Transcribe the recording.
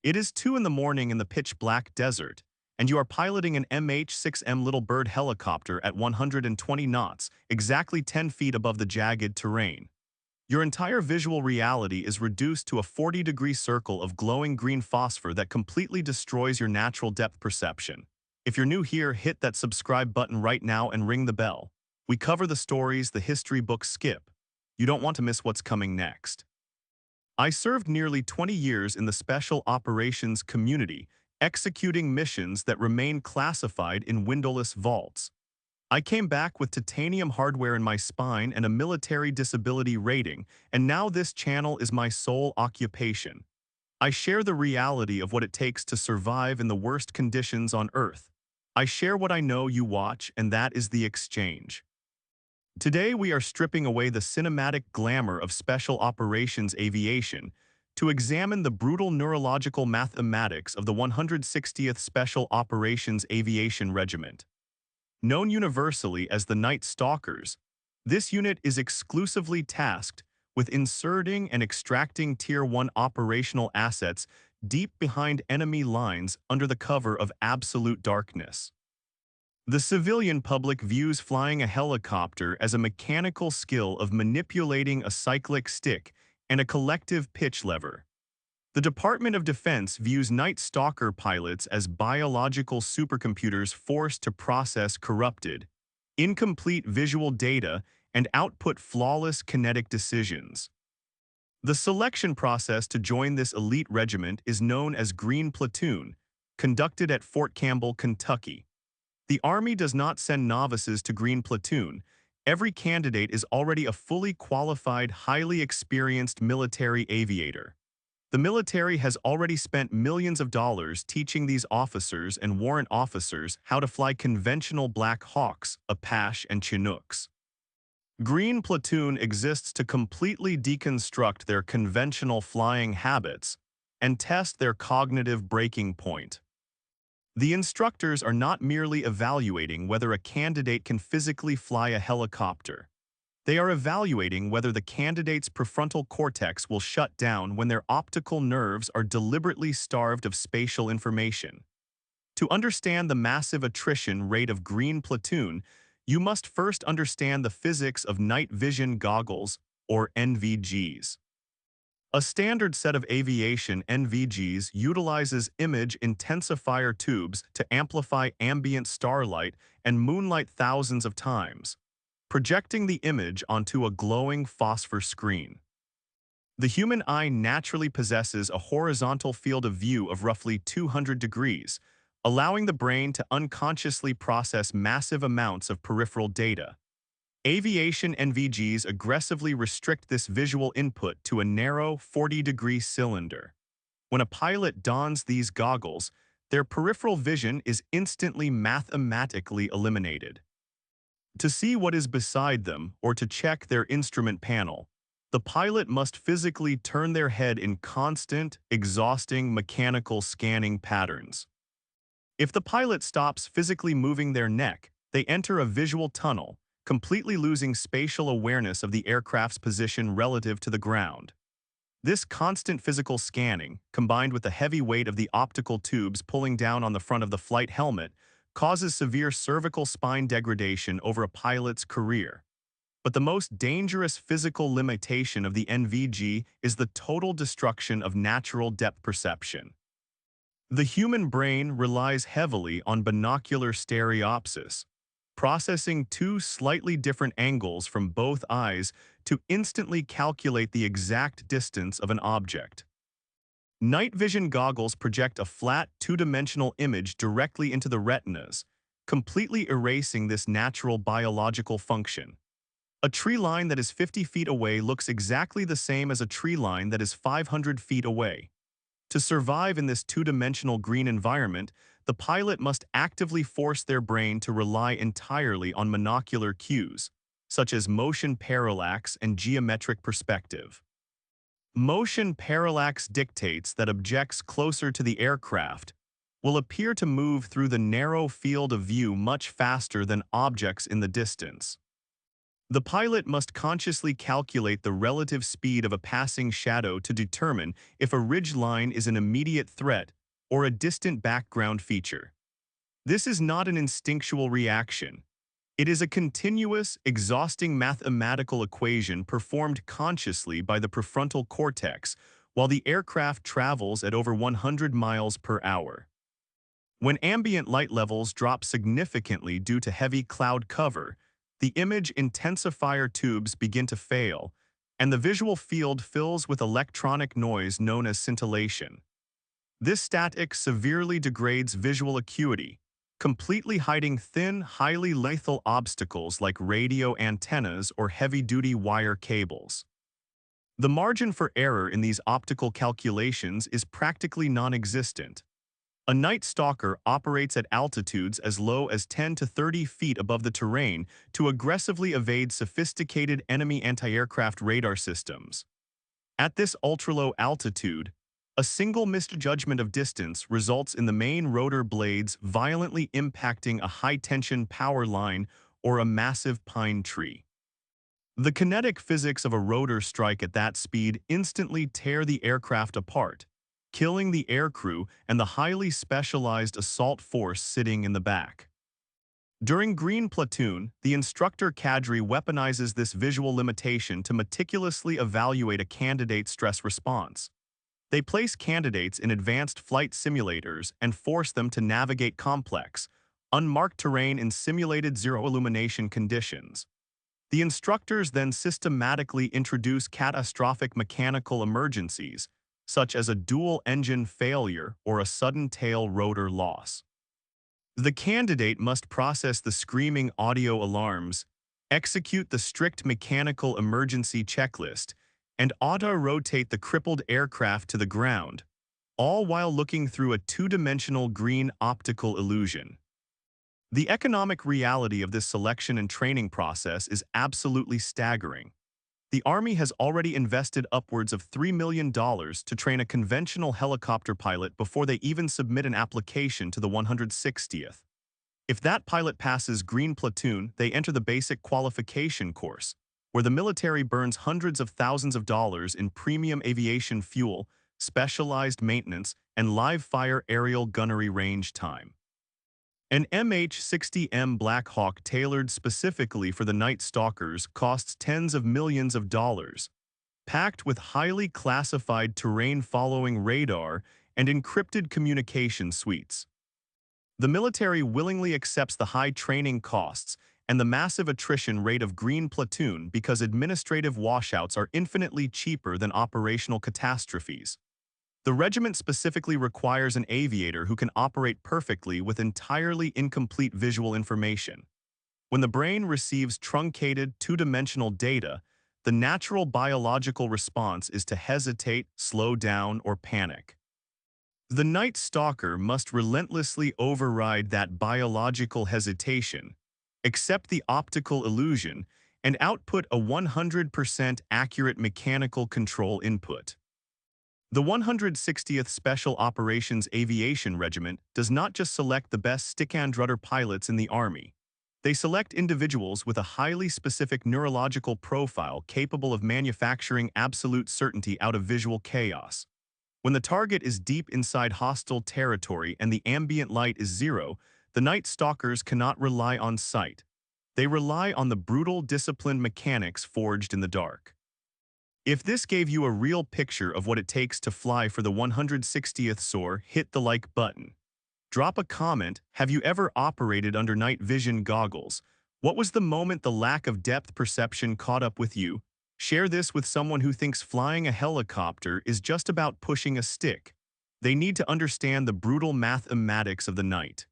It is 2 in the morning in the pitch-black desert, and you are piloting an MH-6M Little Bird helicopter at 120 knots, exactly 10 feet above the jagged terrain. Your entire visual reality is reduced to a 40-degree circle of glowing green phosphor that completely destroys your natural depth perception. If you're new here, hit that subscribe button right now and ring the bell. We cover the stories the history books skip. You don't want to miss what's coming next. I served nearly 20 years in the Special Operations community, executing missions that remain classified in windowless vaults. I came back with titanium hardware in my spine and a military disability rating, and now this channel is my sole occupation. I share the reality of what it takes to survive in the worst conditions on Earth. I share what I know you watch, and that is the exchange. Today we are stripping away the cinematic glamour of Special Operations Aviation to examine the brutal neurological mathematics of the 160th Special Operations Aviation Regiment. Known universally as the Night Stalkers, this unit is exclusively tasked with inserting and extracting Tier 1 operational assets deep behind enemy lines under the cover of absolute darkness. The civilian public views flying a helicopter as a mechanical skill of manipulating a cyclic stick and a collective pitch lever. The Department of Defense views Night Stalker pilots as biological supercomputers forced to process corrupted, incomplete visual data and output flawless kinetic decisions. The selection process to join this elite regiment is known as Green Platoon, conducted at Fort Campbell, Kentucky. The Army does not send novices to Green Platoon. Every candidate is already a fully qualified, highly experienced military aviator. The military has already spent millions of dollars teaching these officers and warrant officers how to fly conventional Black Hawks, Apache, and Chinooks. Green Platoon exists to completely deconstruct their conventional flying habits and test their cognitive breaking point. The instructors are not merely evaluating whether a candidate can physically fly a helicopter. They are evaluating whether the candidate's prefrontal cortex will shut down when their optical nerves are deliberately starved of spatial information. To understand the massive attrition rate of Green Platoon, you must first understand the physics of night vision goggles, or NVGs. A standard set of aviation NVGs utilizes image intensifier tubes to amplify ambient starlight and moonlight thousands of times, projecting the image onto a glowing phosphor screen. The human eye naturally possesses a horizontal field of view of roughly 200 degrees, allowing the brain to unconsciously process massive amounts of peripheral data. Aviation NVGs aggressively restrict this visual input to a narrow 40-degree cylinder. When a pilot dons these goggles, their peripheral vision is instantly mathematically eliminated. To see what is beside them or to check their instrument panel, the pilot must physically turn their head in constant, exhausting mechanical scanning patterns. If the pilot stops physically moving their neck, they enter a visual tunnel, completely losing spatial awareness of the aircraft's position relative to the ground. This constant physical scanning, combined with the heavy weight of the optical tubes pulling down on the front of the flight helmet, causes severe cervical spine degradation over a pilot's career. But the most dangerous physical limitation of the NVG is the total destruction of natural depth perception. The human brain relies heavily on binocular stereopsis, processing two slightly different angles from both eyes to instantly calculate the exact distance of an object. Night vision goggles project a flat, two-dimensional image directly into the retinas, completely erasing this natural biological function. A tree line that is 50 feet away looks exactly the same as a tree line that is 500 feet away. To survive in this two-dimensional green environment, the pilot must actively force their brain to rely entirely on monocular cues, such as motion parallax and geometric perspective. Motion parallax dictates that objects closer to the aircraft will appear to move through the narrow field of view much faster than objects in the distance. The pilot must consciously calculate the relative speed of a passing shadow to determine if a ridge line is an immediate threat or a distant background feature. This is not an instinctual reaction. It is a continuous, exhausting mathematical equation performed consciously by the prefrontal cortex while the aircraft travels at over 100 miles per hour. When ambient light levels drop significantly due to heavy cloud cover, the image intensifier tubes begin to fail, and the visual field fills with electronic noise known as scintillation. This static severely degrades visual acuity, completely hiding thin, highly lethal obstacles like radio antennas or heavy-duty wire cables. The margin for error in these optical calculations is practically non-existent. A Night Stalker operates at altitudes as low as 10 to 30 feet above the terrain to aggressively evade sophisticated enemy anti-aircraft radar systems. At this ultra-low altitude, a single misjudgment of distance results in the main rotor blades violently impacting a high-tension power line or a massive pine tree. The kinetic physics of a rotor strike at that speed instantly tear the aircraft apart, killing the aircrew and the highly specialized assault force sitting in the back. During Green Platoon, the instructor cadre weaponizes this visual limitation to meticulously evaluate a candidate's stress response. They place candidates in advanced flight simulators and force them to navigate complex, unmarked terrain in simulated zero-illumination conditions. The instructors then systematically introduce catastrophic mechanical emergencies, such as a dual-engine failure or a sudden tail rotor loss. The candidate must process the screaming audio alarms, execute the strict mechanical emergency checklist, and auto-rotate the crippled aircraft to the ground, all while looking through a two-dimensional green optical illusion. The economic reality of this selection and training process is absolutely staggering. The Army has already invested upwards of $3 million to train a conventional helicopter pilot before they even submit an application to the 160th. If that pilot passes Green Platoon, they enter the basic qualification course, where the military burns hundreds of thousands of dollars in premium aviation fuel, specialized maintenance, and live-fire aerial gunnery range time. An MH-60M Black Hawk tailored specifically for the Night Stalkers costs tens of millions of dollars, packed with highly classified terrain-following radar and encrypted communication suites. The military willingly accepts the high training costs and the massive attrition rate of Green Platoon because administrative washouts are infinitely cheaper than operational catastrophes. The regiment specifically requires an aviator who can operate perfectly with entirely incomplete visual information. When the brain receives truncated, two-dimensional data, the natural biological response is to hesitate, slow down, or panic. The Night Stalker must relentlessly override that biological hesitation, accept the optical illusion, and output a 100% accurate mechanical control input. The 160th Special Operations Aviation Regiment does not just select the best stick-and-rudder pilots in the Army. They select individuals with a highly specific neurological profile capable of manufacturing absolute certainty out of visual chaos. When the target is deep inside hostile territory and the ambient light is zero, the Night Stalkers cannot rely on sight. They rely on the brutal, disciplined mechanics forged in the dark. If this gave you a real picture of what it takes to fly for the 160th SOAR, hit the like button. Drop a comment. Have you ever operated under night vision goggles? What was the moment the lack of depth perception caught up with you? Share this with someone who thinks flying a helicopter is just about pushing a stick. They need to understand the brutal mathematics of the night.